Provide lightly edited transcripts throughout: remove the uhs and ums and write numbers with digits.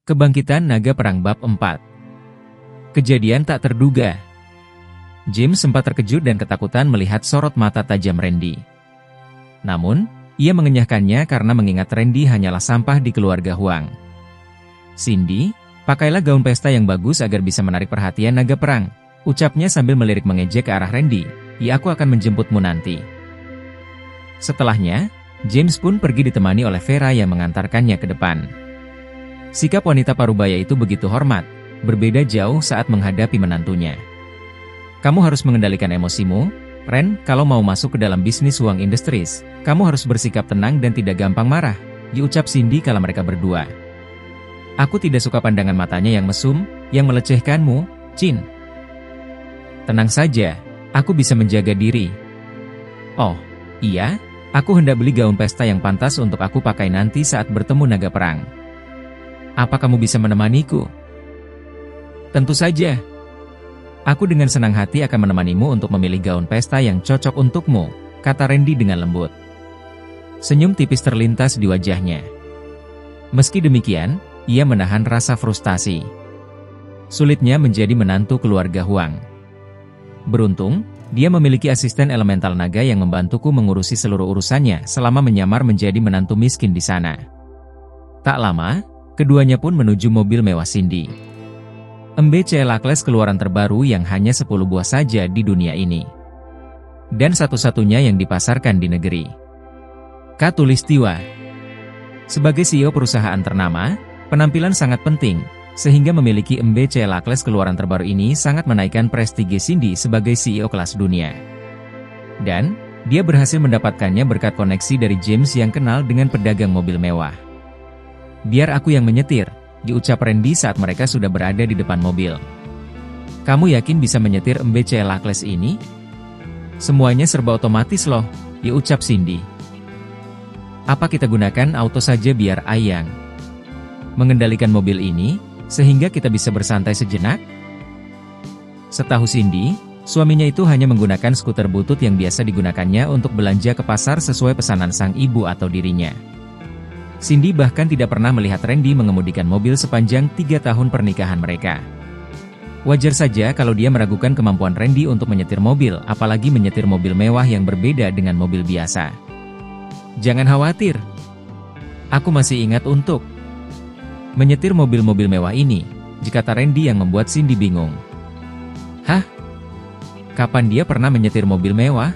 Kebangkitan Naga Perang Bab 4. Kejadian tak terduga. James sempat terkejut dan ketakutan melihat sorot mata tajam Randy. Namun, ia mengenyahkannya karena mengingat Randy hanyalah sampah di keluarga Huang. "Cindy, pakailah gaun pesta yang bagus agar bisa menarik perhatian naga perang," ucapnya sambil melirik mengejek ke arah Randy. "Ya, aku akan menjemputmu nanti." Setelahnya, James pun pergi ditemani oleh Vera yang mengantarkannya ke depan. Sikap wanita parubaya itu begitu hormat, berbeda jauh saat menghadapi menantunya. "Kamu harus mengendalikan emosimu, Ren, kalau mau masuk ke dalam bisnis Huang Industries, kamu harus bersikap tenang dan tidak gampang marah," diucap Cindy kala mereka berdua. "Aku tidak suka pandangan matanya yang mesum, yang melecehkanmu, Cin." "Tenang saja, aku bisa menjaga diri." "Oh, iya, aku hendak beli gaun pesta yang pantas untuk aku pakai nanti saat bertemu naga perang. Apa kamu bisa menemaniku?" "Tentu saja. Aku dengan senang hati akan menemanimu untuk memilih gaun pesta yang cocok untukmu," kata Randy dengan lembut. Senyum tipis terlintas di wajahnya. Meski demikian, ia menahan rasa frustasi. Sulitnya menjadi menantu keluarga Huang. Beruntung, dia memiliki asisten elemental naga yang membantuku mengurusi seluruh urusannya selama menyamar menjadi menantu miskin di sana. Tak lama, keduanya pun menuju mobil mewah Cindy. MBC Lacles keluaran terbaru yang hanya 10 buah saja di dunia ini. Dan satu-satunya yang dipasarkan di negeri. Katulistiwa. Sebagai CEO perusahaan ternama, penampilan sangat penting, sehingga memiliki MBC Lacles keluaran terbaru ini sangat menaikkan prestigi Cindy sebagai CEO kelas dunia. Dan, dia berhasil mendapatkannya berkat koneksi dari James yang kenal dengan pedagang mobil mewah. "Biar aku yang menyetir," diucap Randy saat mereka sudah berada di depan mobil. "Kamu yakin bisa menyetir MBC Lacles ini? Semuanya serba otomatis loh," diucap Cindy. "Apa kita gunakan auto saja biar ayang mengendalikan mobil ini, sehingga kita bisa bersantai sejenak?" Setahu Cindy, suaminya itu hanya menggunakan skuter butut yang biasa digunakannya untuk belanja ke pasar sesuai pesanan sang ibu atau dirinya. Cindy bahkan tidak pernah melihat Randy mengemudikan mobil sepanjang 3 tahun pernikahan mereka. Wajar saja kalau dia meragukan kemampuan Randy untuk menyetir mobil, apalagi menyetir mobil mewah yang berbeda dengan mobil biasa. "Jangan khawatir. Aku masih ingat untuk menyetir mobil-mobil mewah ini," kata Randy yang membuat Cindy bingung. "Hah? Kapan dia pernah menyetir mobil mewah?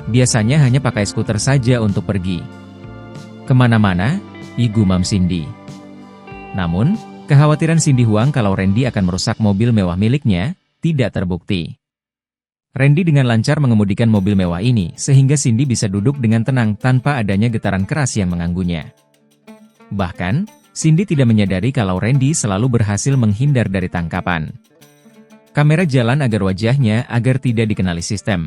Biasanya hanya pakai skuter saja untuk pergi kemana-mana," gumam Cindy. Namun, kekhawatiran Cindy Huang kalau Randy akan merusak mobil mewah miliknya, tidak terbukti. Randy dengan lancar mengemudikan mobil mewah ini, sehingga Cindy bisa duduk dengan tenang tanpa adanya getaran keras yang mengganggunya. Bahkan, Cindy tidak menyadari kalau Randy selalu berhasil menghindar dari tangkapan kamera jalan agar wajahnya agar tidak dikenali sistem.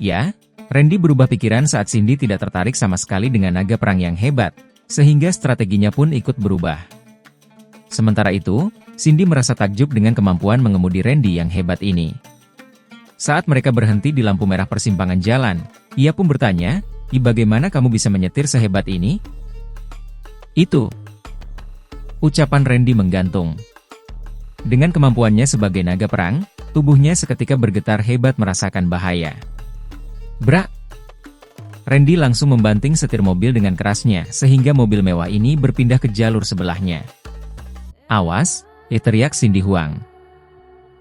Ya, Randy berubah pikiran saat Cindy tidak tertarik sama sekali dengan naga perang yang hebat, sehingga strateginya pun ikut berubah. Sementara itu, Cindy merasa takjub dengan kemampuan mengemudi Randy yang hebat ini. Saat mereka berhenti di lampu merah persimpangan jalan, ia pun bertanya, "Bagaimana kamu bisa menyetir sehebat ini?" "Itu," ucapan Randy menggantung. Dengan kemampuannya sebagai naga perang, tubuhnya seketika bergetar hebat merasakan bahaya. "Brak!" Randy langsung membanting setir mobil dengan kerasnya, sehingga mobil mewah ini berpindah ke jalur sebelahnya. "Awas!" teriak Cindy Huang.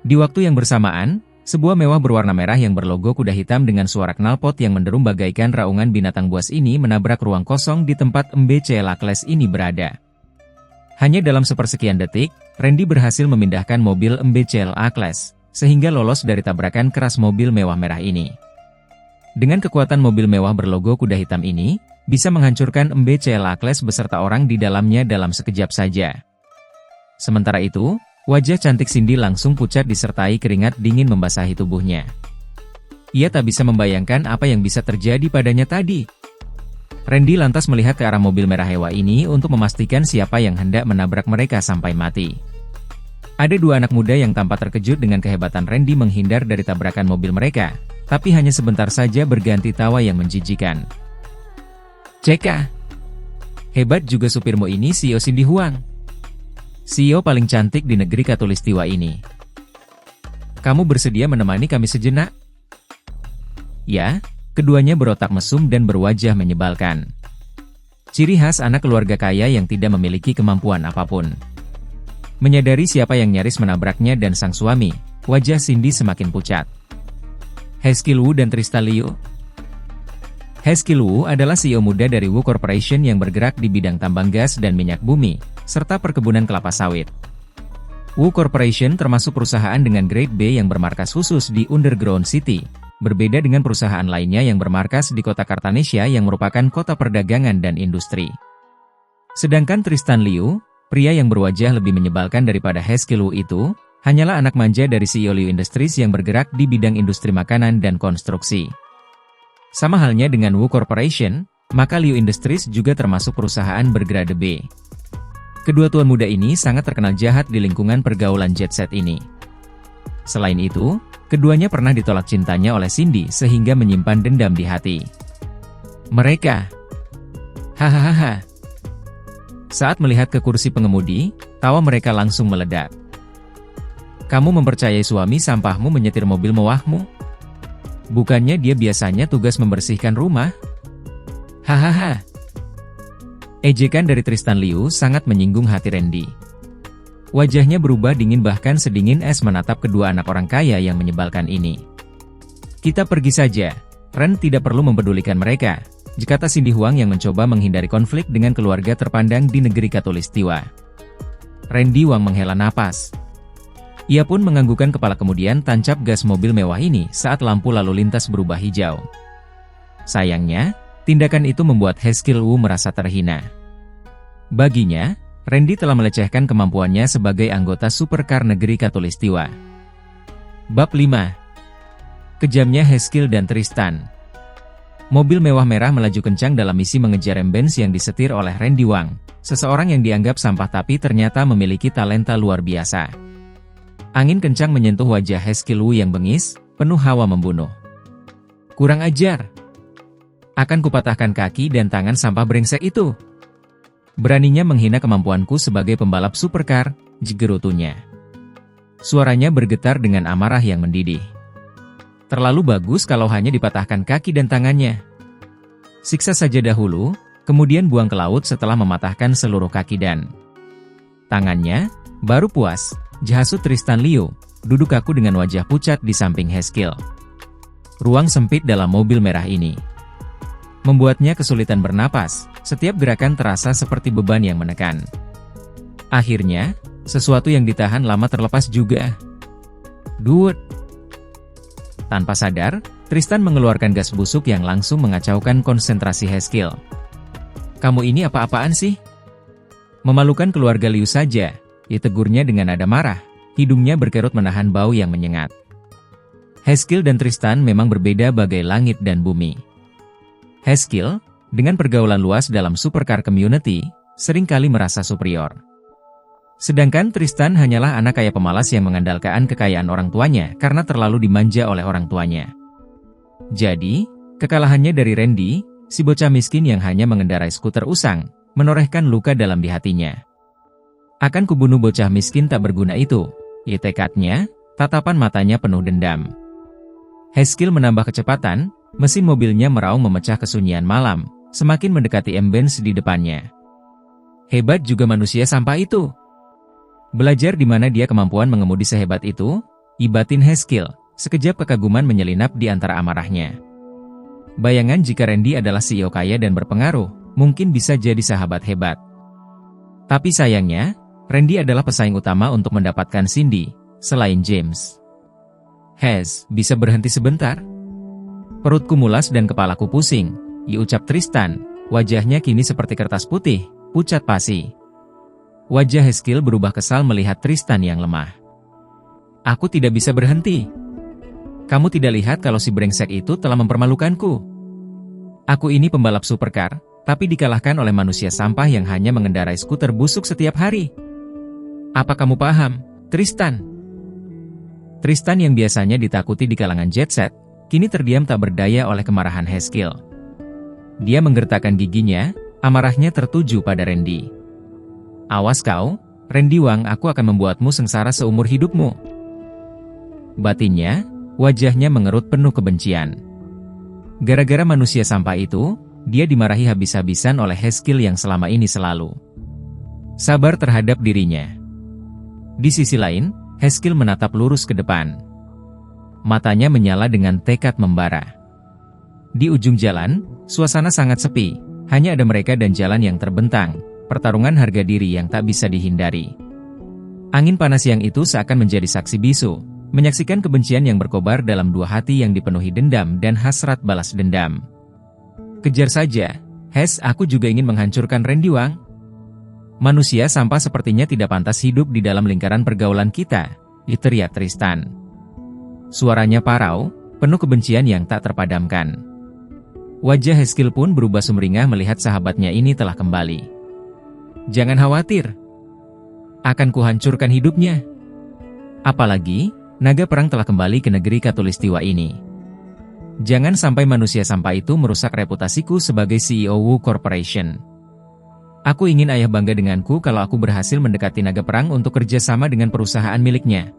Di waktu yang bersamaan, sebuah mewah berwarna merah yang berlogo kuda hitam dengan suara knalpot yang menderum bagaikan raungan binatang buas ini menabrak ruang kosong di tempat MBC Lacles ini berada. Hanya dalam sepersekian detik, Randy berhasil memindahkan mobil MBC Lacles, sehingga lolos dari tabrakan keras mobil mewah merah ini. Dengan kekuatan mobil mewah berlogo kuda hitam ini, bisa menghancurkan MBC Lacles beserta orang di dalamnya dalam sekejap saja. Sementara itu, wajah cantik Cindy langsung pucat disertai keringat dingin membasahi tubuhnya. Ia tak bisa membayangkan apa yang bisa terjadi padanya tadi. Randy lantas melihat ke arah mobil merah hewa ini untuk memastikan siapa yang hendak menabrak mereka sampai mati. Ada 2 anak muda yang tampak terkejut dengan kehebatan Randy menghindar dari tabrakan mobil mereka, tapi hanya sebentar saja berganti tawa yang menjijikan. "Ceka, hebat juga supirmu ini, CEO Cindy Huang. CEO paling cantik di negeri Katulistiwa ini. Kamu bersedia menemani kami sejenak? Ya, keduanya berotak mesum dan berwajah menyebalkan. Ciri khas anak keluarga kaya yang tidak memiliki kemampuan apapun. Menyadari siapa yang nyaris menabraknya dan sang suami, wajah Cindy semakin pucat. Haskell Wu dan Tristan Liu. Haskell Wu adalah CEO muda dari Wu Corporation yang bergerak di bidang tambang gas dan minyak bumi, serta perkebunan kelapa sawit. Wu Corporation termasuk perusahaan dengan grade B yang bermarkas khusus di Underground City, berbeda dengan perusahaan lainnya yang bermarkas di kota Kartanesia yang merupakan kota perdagangan dan industri. Sedangkan Tristan Liu, pria yang berwajah lebih menyebalkan daripada Haskell Wu itu, hanyalah anak manja dari CEO Liu Industries yang bergerak di bidang industri makanan dan konstruksi. Sama halnya dengan Wu Corporation, maka Liu Industries juga termasuk perusahaan bergrade B. Kedua tuan muda ini sangat terkenal jahat di lingkungan pergaulan jet set ini. Selain itu, keduanya pernah ditolak cintanya oleh Cindy sehingga menyimpan dendam di hati. Mereka. Hahaha. Saat melihat ke kursi pengemudi, tawa mereka langsung meledak. Kamu mempercayai suami sampahmu menyetir mobil mewahmu? Bukannya dia biasanya tugas membersihkan rumah? Hahaha. Ejekan dari Tristan Liu sangat menyinggung hati Randy. Wajahnya berubah dingin bahkan sedingin es menatap kedua anak orang kaya yang menyebalkan ini. Kita pergi saja. Ren tidak perlu mempedulikan mereka, kata Cindy Huang yang mencoba menghindari konflik dengan keluarga terpandang di negeri Katulistiwa. Randy Wang menghela napas. Ia pun menganggukkan kepala kemudian tancap gas mobil mewah ini saat lampu lalu lintas berubah hijau. Sayangnya, tindakan itu membuat Haskell Wu merasa terhina. Baginya, Randy telah melecehkan kemampuannya sebagai anggota supercar negeri Katulistiwa. Bab 5. Kejamnya Haskell dan Tristan. Mobil mewah merah melaju kencang dalam misi mengejar Benz yang disetir oleh Randy Wang, seseorang yang dianggap sampah tapi ternyata memiliki talenta luar biasa. Angin kencang menyentuh wajah Haskell Wu yang bengis, penuh hawa membunuh. Kurang ajar. Akan kupatahkan kaki dan tangan sampah brengsek itu. Beraninya menghina kemampuanku sebagai pembalap supercar, gerutunya. Suaranya bergetar dengan amarah yang mendidih. Terlalu bagus kalau hanya dipatahkan kaki dan tangannya. Siksa saja dahulu, kemudian buang ke laut setelah mematahkan seluruh kaki dan tangannya, baru puas, jahasut Tristan Liu, duduk kaku dengan wajah pucat di samping Haskell. Ruang sempit dalam mobil merah ini membuatnya kesulitan bernapas, setiap gerakan terasa seperti beban yang menekan. Akhirnya, sesuatu yang ditahan lama terlepas juga. Duet. Tanpa sadar, Tristan mengeluarkan gas busuk yang langsung mengacaukan konsentrasi Haskell. Kamu ini apa-apaan sih? Memalukan keluarga Liu saja, ditegurnya dengan nada marah, hidungnya berkerut menahan bau yang menyengat. Haskell dan Tristan memang berbeda bagai langit dan bumi. Haskell, dengan pergaulan luas dalam supercar community, seringkali merasa superior. Sedangkan Tristan hanyalah anak kaya pemalas yang mengandalkan kekayaan orang tuanya karena terlalu dimanja oleh orang tuanya. Jadi, kekalahannya dari Randy, si bocah miskin yang hanya mengendarai skuter usang, menorehkan luka dalam di hatinya. Akan kubunuh bocah miskin tak berguna itu, tekadnya, tatapan matanya penuh dendam. Haskell menambah kecepatan, mesin mobilnya meraung memecah kesunyian malam, semakin mendekati Benz di depannya. Hebat juga manusia sampah itu. Belajar di mana dia kemampuan mengemudi sehebat itu, ibatin Haskell, sekejap kekaguman menyelinap di antara amarahnya. Bayangan jika Randy adalah CEO kaya dan berpengaruh, mungkin bisa jadi sahabat hebat. Tapi sayangnya, Randy adalah pesaing utama untuk mendapatkan Cindy, selain James. Bisa berhenti sebentar? Perutku mulas dan kepalaku pusing, ucap Tristan, wajahnya kini seperti kertas putih, pucat pasi. Wajah Haskell berubah kesal melihat Tristan yang lemah. Aku tidak bisa berhenti. Kamu tidak lihat kalau si brengsek itu telah mempermalukanku. Aku ini pembalap supercar, tapi dikalahkan oleh manusia sampah yang hanya mengendarai skuter busuk setiap hari. Apa kamu paham, Tristan? Tristan yang biasanya ditakuti di kalangan jet set, kini terdiam tak berdaya oleh kemarahan Haskell. Dia menggertakkan giginya, amarahnya tertuju pada Randy. Awas kau, Randy Wang, aku akan membuatmu sengsara seumur hidupmu. Batinnya, wajahnya mengerut penuh kebencian. Gara-gara manusia sampah itu, dia dimarahi habis-habisan oleh Haskell yang selama ini selalu sabar terhadap dirinya. Di sisi lain, Haskell menatap lurus ke depan. Matanya menyala dengan tekad membara. Di ujung jalan, suasana sangat sepi, hanya ada mereka dan jalan yang terbentang, pertarungan harga diri yang tak bisa dihindari. Angin panas yang itu seakan menjadi saksi bisu, menyaksikan kebencian yang berkobar dalam dua hati yang dipenuhi dendam dan hasrat balas dendam. Kejar saja, Hes, aku juga ingin menghancurkan Randy Wang. Manusia sampah sepertinya tidak pantas hidup di dalam lingkaran pergaulan kita, teriak Tristan. Suaranya parau, penuh kebencian yang tak terpadamkan. Wajah Haskell pun berubah sumringah melihat sahabatnya ini telah kembali. Jangan khawatir, akan kuhancurkan hidupnya. Apalagi, naga perang telah kembali ke negeri Khatulistiwa ini. Jangan sampai manusia sampah itu merusak reputasiku sebagai CEO Wu Corporation. Aku ingin ayah bangga denganku kalau aku berhasil mendekati naga perang untuk kerjasama dengan perusahaan miliknya.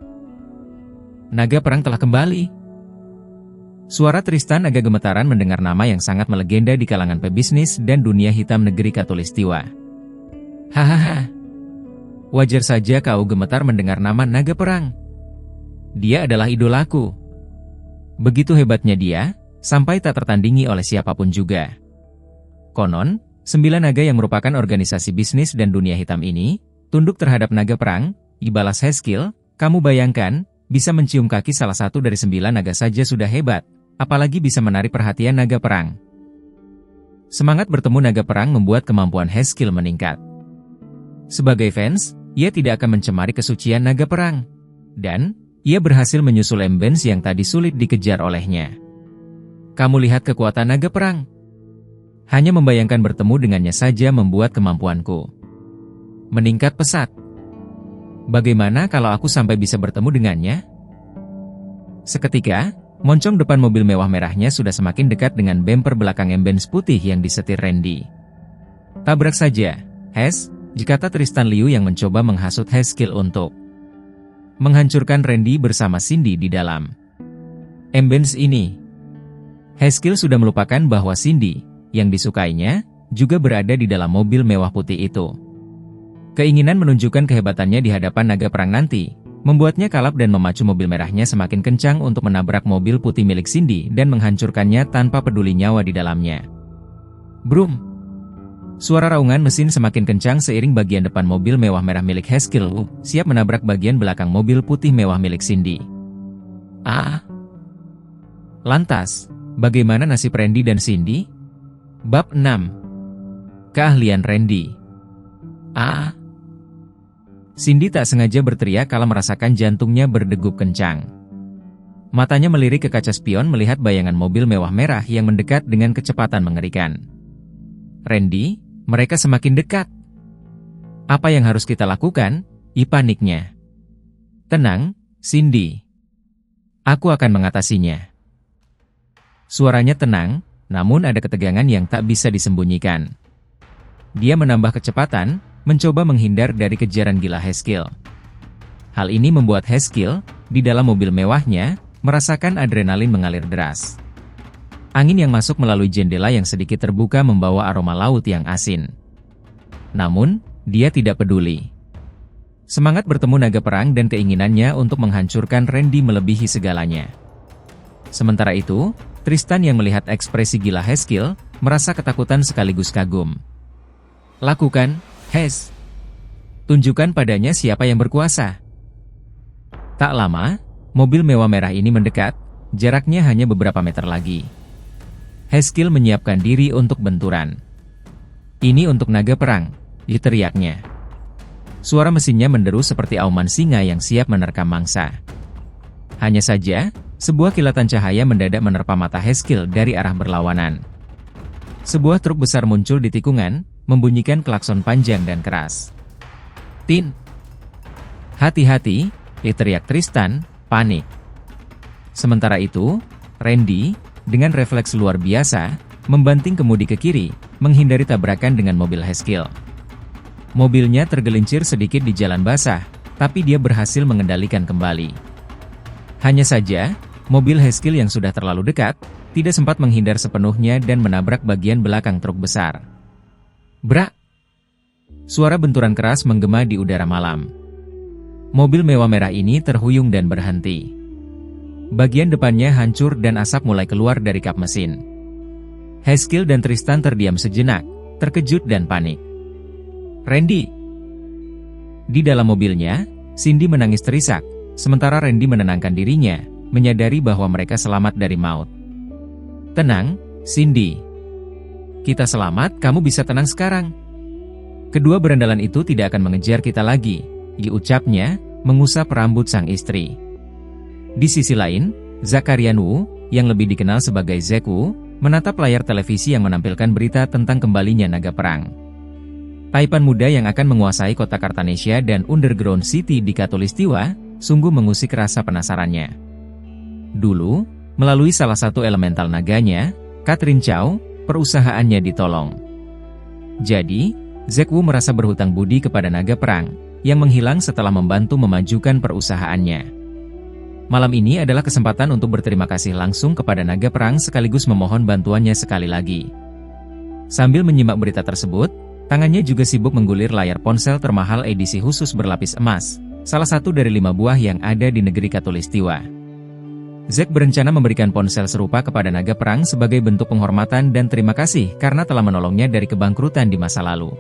Naga perang telah kembali. Suara Tristan agak gemetaran mendengar nama yang sangat melegenda di kalangan pebisnis dan dunia hitam negeri Khatulistiwa. Hahaha. Wajar saja kau gemetar mendengar nama naga perang. Dia adalah idolaku. Begitu hebatnya dia, sampai tak tertandingi oleh siapapun juga. Konon, 9 naga yang merupakan organisasi bisnis dan dunia hitam ini, tunduk terhadap naga perang, ibalas Haskell, kamu bayangkan, bisa mencium kaki salah satu dari 9 naga saja sudah hebat, apalagi bisa menarik perhatian naga perang. Semangat bertemu naga perang membuat kemampuan Haskell meningkat. Sebagai fans, ia tidak akan mencemari kesucian naga perang. Dan, ia berhasil menyusul Embens yang tadi sulit dikejar olehnya. Kamu lihat kekuatan naga perang. Hanya membayangkan bertemu dengannya saja membuat kemampuanku meningkat pesat. Bagaimana kalau aku sampai bisa bertemu dengannya? Seketika, moncong depan mobil mewah merahnya sudah semakin dekat dengan bemper belakang Embens putih yang disetir Randy. Tabrak saja, Hes, kata Tristan Liu yang mencoba menghasut Haskell untuk menghancurkan Randy bersama Cindy di dalam Embens ini. Haskell sudah melupakan bahwa Cindy yang disukainya, juga berada di dalam mobil mewah putih itu. Keinginan menunjukkan kehebatannya di hadapan naga perang nanti, membuatnya kalap dan memacu mobil merahnya semakin kencang untuk menabrak mobil putih milik Cindy dan menghancurkannya tanpa peduli nyawa di dalamnya. Brum! Suara raungan mesin semakin kencang seiring bagian depan mobil mewah merah milik Haskell siap menabrak bagian belakang mobil putih mewah milik Cindy. Lantas, bagaimana nasib Randy dan Cindy? Bab 6. Keahlian Randy. Cindy tak sengaja berteriak kala merasakan jantungnya berdegup kencang. Matanya melirik ke kaca spion melihat bayangan mobil mewah merah yang mendekat dengan kecepatan mengerikan. Randy, mereka semakin dekat. Apa yang harus kita lakukan? Paniknya. Tenang, Cindy. Aku akan mengatasinya. Suaranya tenang, namun ada ketegangan yang tak bisa disembunyikan. Dia menambah kecepatan, mencoba menghindar dari kejaran gila Haskell. Hal ini membuat Haskell, di dalam mobil mewahnya, merasakan adrenalin mengalir deras. Angin yang masuk melalui jendela yang sedikit terbuka membawa aroma laut yang asin. Namun, dia tidak peduli. Semangat bertemu naga perang dan keinginannya untuk menghancurkan Randy melebihi segalanya. Sementara itu, Tristan yang melihat ekspresi gila Haskell, merasa ketakutan sekaligus kagum. Lakukan, Hes. Tunjukkan padanya siapa yang berkuasa. Tak lama, mobil mewah merah ini mendekat, jaraknya hanya beberapa meter lagi. Haskell menyiapkan diri untuk benturan. Ini untuk naga perang, teriaknya. Suara mesinnya menderu seperti auman singa yang siap menerkam mangsa. Hanya saja, sebuah kilatan cahaya mendadak menerpa mata Haskell dari arah berlawanan. Sebuah truk besar muncul di tikungan, membunyikan klakson panjang dan keras. Tin! Hati-hati, teriak Tristan, panik. Sementara itu, Randy, dengan refleks luar biasa, membanting kemudi ke kiri, menghindari tabrakan dengan mobil Haskell. Mobilnya tergelincir sedikit di jalan basah, tapi dia berhasil mengendalikan kembali. Hanya saja, mobil Haskell yang sudah terlalu dekat, tidak sempat menghindar sepenuhnya dan menabrak bagian belakang truk besar. Brak! Suara benturan keras menggema di udara malam. Mobil mewah merah ini terhuyung dan berhenti. Bagian depannya hancur dan asap mulai keluar dari kap mesin. Haskell dan Tristan terdiam sejenak, terkejut dan panik. Randy! Di dalam mobilnya, Cindy menangis terisak, sementara Randy menenangkan dirinya, menyadari bahwa mereka selamat dari maut. Tenang, Cindy. Kita selamat, kamu bisa tenang sekarang. Kedua berandalan itu tidak akan mengejar kita lagi, diucapnya, mengusap rambut sang istri. Di sisi lain, Zakarian Wu, yang lebih dikenal sebagai Zack Wu, menatap layar televisi yang menampilkan berita tentang kembalinya naga perang. Taipan muda yang akan menguasai kota Carthanesia dan Underground City di Khatulistiwa, sungguh mengusik rasa penasarannya. Dulu, melalui salah satu elemental naganya, Catherine Chow, perusahaannya ditolong. Jadi, Zack Wu merasa berhutang budi kepada naga perang, yang menghilang setelah membantu memajukan perusahaannya. Malam ini adalah kesempatan untuk berterima kasih langsung kepada naga perang sekaligus memohon bantuannya sekali lagi. Sambil menyimak berita tersebut, tangannya juga sibuk menggulir layar ponsel termahal edisi khusus berlapis emas, salah satu dari 5 buah yang ada di negeri Khatulistiwa. Zack berencana memberikan ponsel serupa kepada naga perang sebagai bentuk penghormatan dan terima kasih karena telah menolongnya dari kebangkrutan di masa lalu.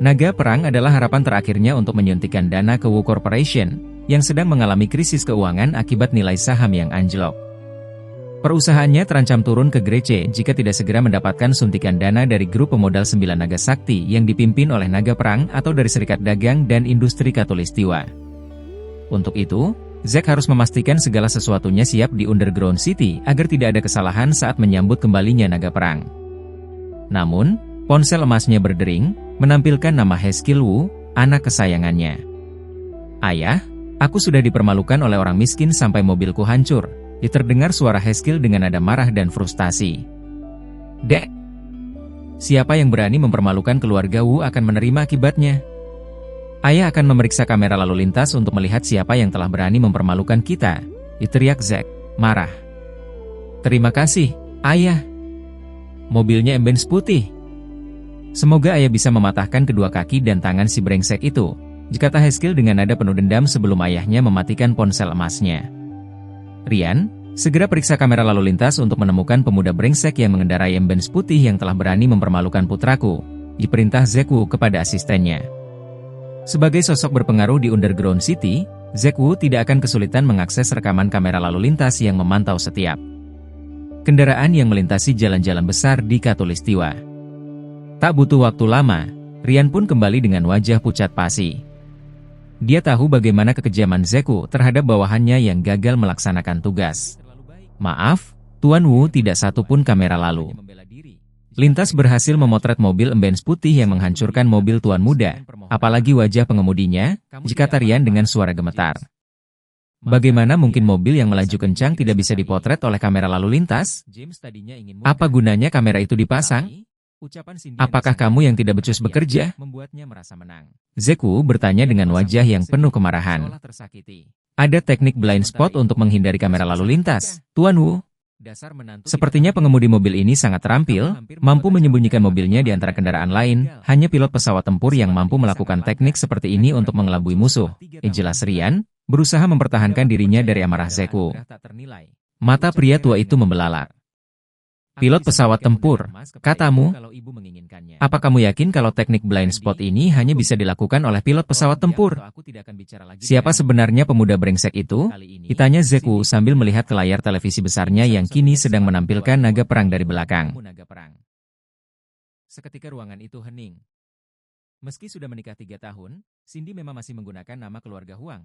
Naga perang adalah harapan terakhirnya untuk menyuntikkan dana ke Wu Corporation, yang sedang mengalami krisis keuangan akibat nilai saham yang anjlok. Perusahaannya terancam turun ke grade C jika tidak segera mendapatkan suntikan dana dari grup pemodal 9 naga sakti yang dipimpin oleh naga perang atau dari Serikat Dagang dan Industri Khatulistiwa. Untuk itu, Zack harus memastikan segala sesuatunya siap di Underground City agar tidak ada kesalahan saat menyambut kembalinya naga perang. Namun, ponsel emasnya berdering, menampilkan nama Haskell Wu, anak kesayangannya. Ayah, aku sudah dipermalukan oleh orang miskin sampai mobilku hancur. Terdengar suara Haskell dengan nada marah dan frustasi. Dek! Siapa yang berani mempermalukan keluarga Wu akan menerima akibatnya. Ayah akan memeriksa kamera lalu lintas untuk melihat siapa yang telah berani mempermalukan kita. Teriak Zack, marah. Terima kasih, Ayah. Mobilnya embens putih. Semoga ayah bisa mematahkan kedua kaki dan tangan si brengsek itu, kata Haskell dengan nada penuh dendam sebelum ayahnya mematikan ponsel emasnya. Rian, segera periksa kamera lalu lintas untuk menemukan pemuda brengsek yang mengendarai embens putih yang telah berani mempermalukan putraku, diperintah Zack Wu kepada asistennya. Sebagai sosok berpengaruh di Underground City, Zack Wu tidak akan kesulitan mengakses rekaman kamera lalu lintas yang memantau setiap kendaraan yang melintasi jalan-jalan besar di Khatulistiwa. Tak butuh waktu lama, Rian pun kembali dengan wajah pucat pasi. Dia tahu bagaimana kekejaman Zack Wu terhadap bawahannya yang gagal melaksanakan tugas. Maaf, Tuan Wu, tidak satu pun kamera lalu lintas berhasil memotret mobil embens putih yang menghancurkan mobil Tuan Muda, apalagi wajah pengemudinya, kata Rian dengan suara gemetar. Bagaimana mungkin mobil yang melaju kencang tidak bisa dipotret oleh kamera lalu lintas? Apa gunanya kamera itu dipasang? Apakah kamu yang tidak becus bekerja? Zack Wu bertanya dengan wajah yang penuh kemarahan. Ada teknik blind spot untuk menghindari kamera lalu lintas, Tuan Wu. Sepertinya pengemudi mobil ini sangat terampil, mampu menyembunyikan mobilnya di antara kendaraan lain, hanya pilot pesawat tempur yang mampu melakukan teknik seperti ini untuk mengelabui musuh. Jelas Rian, berusaha mempertahankan dirinya dari amarah Zack Wu. Mata pria tua itu membelalak. Pilot pesawat tempur, katamu? Apa kamu yakin kalau teknik blind spot ini hanya bisa dilakukan oleh pilot pesawat tempur? Siapa sebenarnya pemuda brengsek itu? Ditanya Zack Wu sambil melihat ke layar televisi besarnya yang kini sedang menampilkan naga perang dari belakang. Seketika ruangan itu hening. Meski sudah menikah 3 tahun, Cindy memang masih menggunakan nama keluarga Huang.